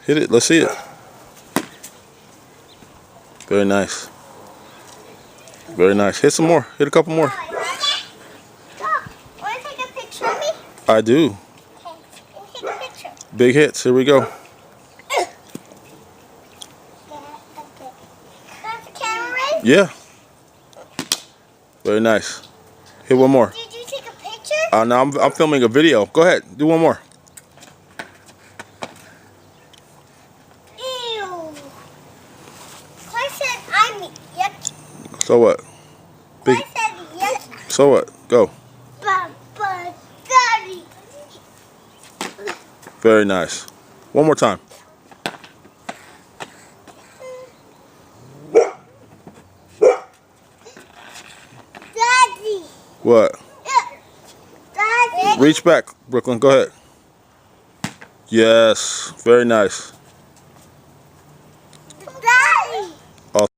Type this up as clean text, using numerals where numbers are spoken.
Hit it. Let's see it. Very nice. Very nice. Hit some more. Hit a couple more. Stop. Want to take a picture of me? I do. Okay. Take a picture. Big hits. Here we go. Got the camera ready? Yeah. Very nice. Hit one more. Did you take a picture? No, I'm filming a video. Go ahead. Do one more. Ew. Clark said I'm yucky. So what? Big. Clark said yucky. So what? Go. Papa Daddy. Very nice. One more time. Daddy. What? Daddy. Reach back, Brooklyn. Go ahead. Yes. Very nice.